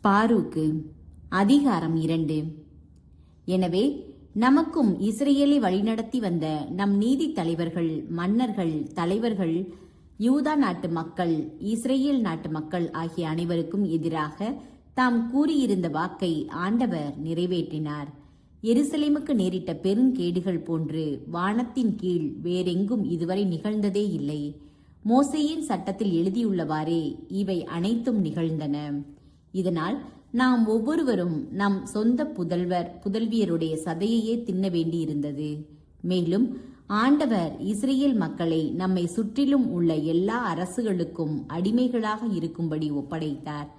பாரூக்கு அதிகாரம் 2. எனவே நமக்கும் இஸ்ரேலை வழிநடத்தி வந்த நம் நீதி தலைவர்கள், மன்னர்கள், தலைவர்கள், யூதா நாட்டு மக்கள், இஸ்ரேல் நாட்டு மக்கள் ஆகிய அனைவருக்கும் எதிராக தாம் கூறியிருந்த வாக்கை ஆண்டவர் நிறைவேற்றினார். எருசலேமுக்கு நேரிட்ட பெருங்கேடுகள் போன்று வானத்தின் கீழ் வேறெங்கும் இதுவரை நிகழ்ந்ததே இல்லை. மோசேயின் சட்டத்தில் எழுதியுள்ளவாறே இவை அனைத்தும் நிகழ்ந்தன. இதனால் நாம் ஒவ்வொருவரும் நம் சொந்த புதல்வியருடைய சதையையே தின்ன வேண்டியிருந்தது. மேலும் ஆண்டவர் இஸ்ரேல் மக்களை நம்மை சுற்றிலும் உள்ள எல்லா அரசுகளுக்கும் அடிமைகளாக இருக்கும்படி ஒப்படைத்தார்.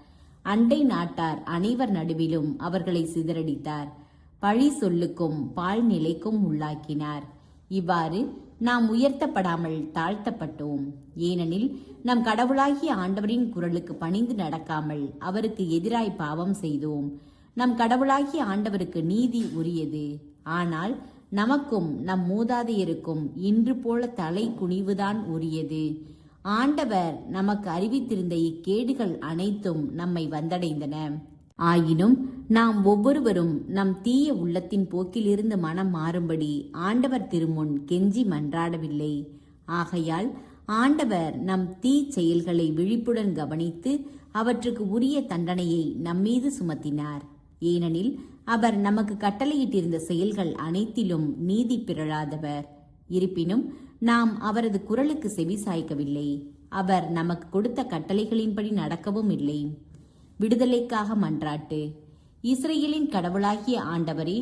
அண்டை நாட்டார் அனைவர் நடுவிலும் அவர்களை சிதறடித்தார். பழி சொல்லுக்கும் பாழ்நிலைக்கும் உள்ளாக்கினார். இவ்வாறு நாம் உயர்த்தப்படாமல் தாழ்த்தப்பட்டோம். ஏனெனில் நம் கடவுளாகிய ஆண்டவரின் குரலுக்கு பணிந்து நடக்காமல் அவருக்கு எதிராய் பாவம் செய்தோம். நம் கடவுளாகிய ஆண்டவருக்கு நீதி உரியது. ஆனால் நமக்கும் நம் மூதாதையருக்கும் இன்று போல தலை குனிவுதான் உரியது. ஆண்டவர் நமக்கு அறிவித்திருந்த இக்கேடுகள் அனைத்தும் நம்மை வந்தடைந்தன. ஆயினும் நாம் ஒவ்வொருவரும் நம் தீய உள்ளத்தின் போக்கிலிருந்து மனம் மாறும்படி ஆண்டவர் திருமுன் கெஞ்சி மன்றாடவில்லை. ஆகையால் ஆண்டவர் நம் தீ செயல்களை விழிப்புடன் கவனித்து அவற்றுக்கு உரிய தண்டனையை நம்மீது சுமத்தினார். ஏனெனில் அவர் நமக்கு கட்டளையிட்டிருந்த செயல்கள் அனைத்திலும் நீதி பிறழாதவர். இருப்பினும் நாம் அவரது குரலுக்கு செவி சாய்க்கவில்லை. அவர் நமக்கு கொடுத்த கட்டளைகளின்படி நடக்கவும் இல்லை. விடுதலைக்காக மன்றாட்டு. இஸ்ரேலின் கடவுளாகிய ஆண்டவரே,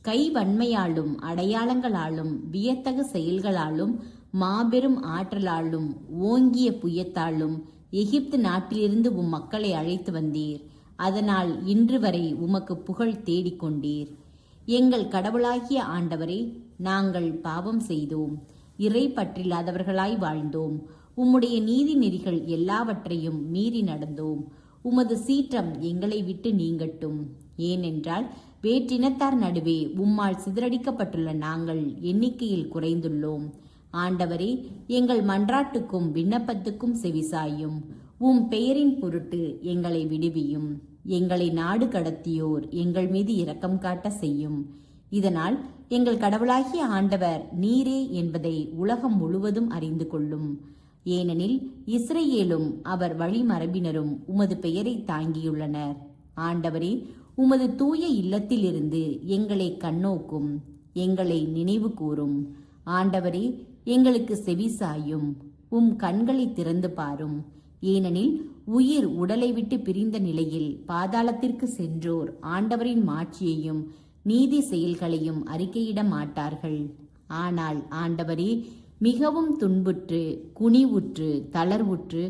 கை வன்மையாலும் அடையாளங்களாலும் வியத்தகு செயல்களாலும் மாபெரும் ஆற்றலாலும் ஓங்கிய புயத்தாலும் எகிப்து நாட்டிலிருந்து உம் மக்களை அழைத்து வந்தீர். அதனால் இன்று வரை உமக்கு புகழ் தேடிக்கொண்டீர். எங்கள் கடவுளாகிய ஆண்டவரே, நாங்கள் பாவம் செய்தோம், இறை பற்றில்லாதவர்களாய் வாழ்ந்தோம். உம்முடைய நீதி நெறிகள் எல்லாவற்றையும் மீறி நடந்தோம். உமது சீற்றம் எங்களை விட்டு நீங்கட்டும். ஏனென்றால் வேற்றினத்தார் நடுவே உம்மால் சிதறடிக்கப்பட்டுள்ள நாங்கள் எண்ணிக்கையில் குறைந்துள்ளோம். ஆண்டவரே, எங்கள் மன்றாட்டுக்கும் விண்ணப்பத்துக்கும் செவிசாயும். உம் பெயரின் பொருட்டு எங்களை விடுவியும். எங்களை நாடு கடத்தியோர் எங்கள் மீது இரக்கம் காட்ட செய்யும். இதனால் எங்கள் கடவுளாகிய ஆண்டவர் நீரே என்பதை உலகம் முழுவதும் அறிந்து கொள்ளும். ஏனெனில் இஸ்ரேலும் அவர் வழிமரபினரும் உமது பெயரை தாங்கியுள்ளனர். ஆண்டவரே, உமது தூய இல்லத்திலிருந்து எங்களை கண்ணோக்கும், எங்களை நினைவு கூறும். ஆண்டவரே, எங்களுக்கு செவிசாயும், உம் கண்களை திறந்து பாரும். ஏனெனில் உயிர் உடலை விட்டு பிரிந்த நிலையில் பாதாளத்திற்கு சென்றோர் ஆண்டவரின் மாட்சியையும் நீதி செயல்களையும் அறிக்கையிட மாட்டார்கள். ஆனால் ஆண்டவரே, மிகவும் துன்புற்று, குனிவுற்று, தளர்வுற்று,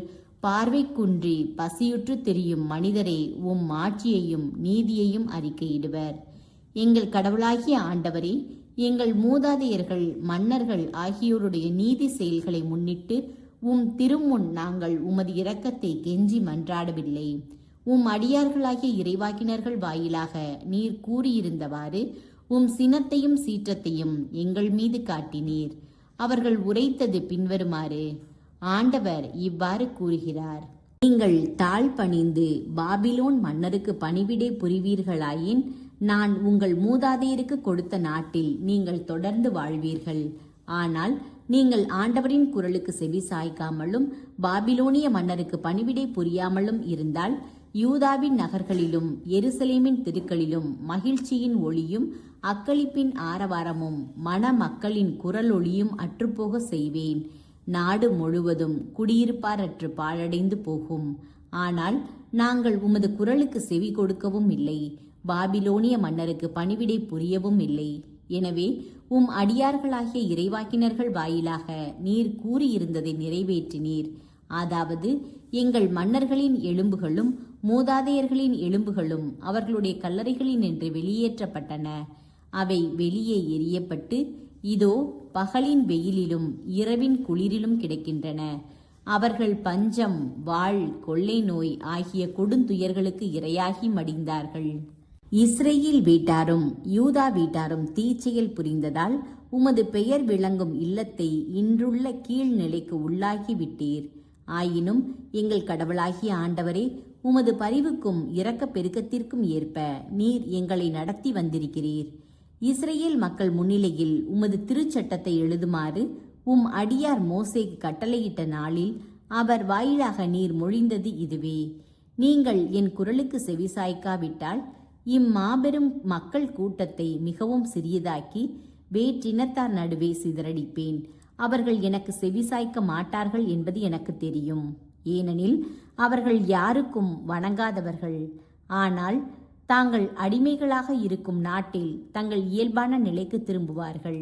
பார்வை குன்றி, பசியுற்று திரியும் மனிதரே உம் மாட்சியையும் நீதியையும் அறிக்கையிடுவர். எங்கள் கடவுளாகிய ஆண்டவரே, எங்கள் மூதாதையர்கள், மன்னர்கள் ஆகியோருடைய நீதி செயல்களை முன்னிட்டு உம் திருமுன் நாங்கள் உமது இரக்கத்தை கெஞ்சி மன்றாடவில்லை. உம் அடியார்களாகிய இறைவாக்கினர்கள் வாயிலாக நீர் கூறியிருந்தவாறு உம் சினத்தையும் சீற்றத்தையும் எங்கள் மீது காட்டினீர். அவர்கள் உரைத்தது பின்வருமாறு: ஆண்டவர் இவ்வாறு கூறுகிறார்: நீங்கள் தாழ் பணிந்து பாபிலோன் மன்னருக்கு பணிவிடை புரிவீர்களாயின் நான் உங்கள் மூதாதையருக்கு கொடுத்த நாட்டில் நீங்கள் தொடர்ந்து வாழ்வீர்கள். ஆனால் நீங்கள் ஆண்டவரின் குரலுக்கு செவி சாய்க்காமலும் பாபிலோனிய மன்னருக்கு பணிவிடை புரியாமலும் இருந்தால் யூதாவின் நகர்களிலும் எருசலேமின் தெருக்களிலும் மகிழ்ச்சியின் ஒளியும் அக்களிப்பின் ஆரவாரமும் மணமக்களின் குரல் ஒளியும் அற்றுப்போக செய்வேன். நாடு முழுவதும் குடியிருப்பாரற்று பாழடைந்து போகும். ஆனால் நாங்கள் உமது குரலுக்கு செவி கொடுக்கவும் இல்லை, பாபிலோனிய மன்னருக்கு பணிவிடை புரியவும் இல்லை. எனவே உம் அடியார்களாகிய இறைவாக்கினர்கள் வாயிலாக நீர் கூறியிருந்ததை நிறைவேற்றினீர். அதாவது எங்கள் மன்னர்களின் எலும்புகளும் மூதாதையர்களின் எலும்புகளும் அவர்களுடைய கல்லறைகளினின்று வெளியேற்றப்பட்டன. அவை வெளியே எறியப்பட்டு இதோ பகலின் வெயிலிலும் இரவின் குளிரிலும் கிடக்கின்றன. அவர்கள் பஞ்சம், வாள், கொள்ளை நோய் ஆகிய கொடுந்துயர்களுக்கு இரையாகி மடிந்தார்கள். இஸ்ரேல் வீட்டாரும் யூதா வீட்டாரும் தீச்செயல் புரிந்ததால் உமது பெயர் விளங்கும் இல்லத்தை இன்றுள்ள கீழ்நிலைக்கு உள்ளாகி விட்டீர். ஆயினும் எங்கள் கடவுளாகிய ஆண்டவரே, உமது பரிவுக்கும் இரக்கப் பெருக்கத்திற்கும் ஏற்ப நீர் எங்களை நடத்தி வந்திருக்கிறீர். இஸ்ரேல் மக்கள் முன்னிலையில் உமது திருச்சட்டத்தை எழுதுமாறு உம் அடியார் மோசேக்கு கட்டளையிட்ட நாளில் அவர் வாயிலாக நீர் மொழிந்தது இதுவே: நீங்கள் என் குரலுக்கு செவிசாய்க்காவிட்டால் இம்மாபெரும் மக்கள் கூட்டத்தை மிகவும் சிறியதாக்கி வேற்றினத்தார் நடுவே சிதறடிப்பேன். அவர்கள் எனக்கு செவிசாய்க்க மாட்டார்கள் என்பது எனக்கு தெரியும். ஏனெனில் அவர்கள் யாருக்கும் வணங்காதவர்கள். ஆனால் தாங்கள் அடிமைகளாக இருக்கும் நாட்டில் தங்கள் இயல்பான நிலைக்கு திரும்புவார்கள்.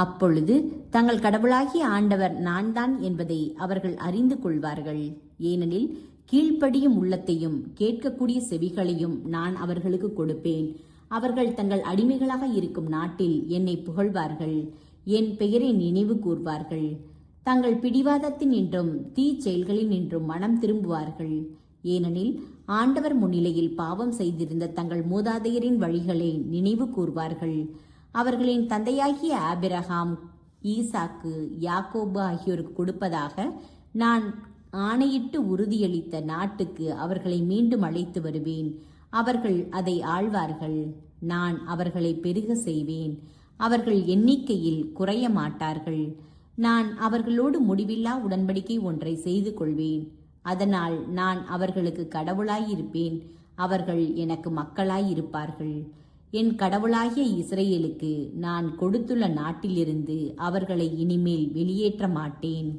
அப்பொழுது தங்கள் கடவுளாகிய ஆண்டவர் நான் தான் என்பதை அவர்கள் அறிந்து கொள்வார்கள். ஏனெனில் கீழ்ப்படியும் உள்ளத்தையும் கேட்கக்கூடிய செவிகளையும் நான் அவர்களுக்கு கொடுப்பேன். அவர்கள் தங்கள் அடிமைகளாக இருக்கும் நாட்டில் என்னை புகழ்வார்கள், என் பெயரை நினைவு கூர்வார்கள். தங்கள் பிடிவாதத்தின் நின்றும் தீச்செயல்களின் நின்றும் மனம் திரும்புவார்கள். ஏனெனில் ஆண்டவர் முன்னிலையில் பாவம் செய்திருந்த தங்கள் மூதாதையரின் வழிகளை நினைவு கூர்வார்கள். அவர்களின் தந்தையாகிய ஆபிரகாம், ஈசாக்கு, யாக்கோபு ஆகியோருக்கு கொடுப்பதாக நான் ஆணையிட்டு உறுதியளித்த நாட்டுக்கு அவர்களை மீண்டும் அழைத்து வருவேன். அவர்கள் அதை ஆள்வார்கள். நான் அவர்களை பெருக செய்வேன். அவர்கள் எண்ணிக்கையில் குறைய மாட்டார்கள். நான் அவர்களோடு முடிவில்லா உடன்படிக்கை ஒன்றை செய்து கொள்வேன். அதனால் நான் அவர்களுக்கு கடவுளாயிருப்பேன், அவர்கள் எனக்கு மக்களாயிருப்பார்கள். என் கடவுளாகிய இஸ்ரேலுக்கு நான் கொடுத்துள்ள நாட்டிலிருந்து அவர்களை இனிமேல் வெளியேற்ற மாட்டேன்.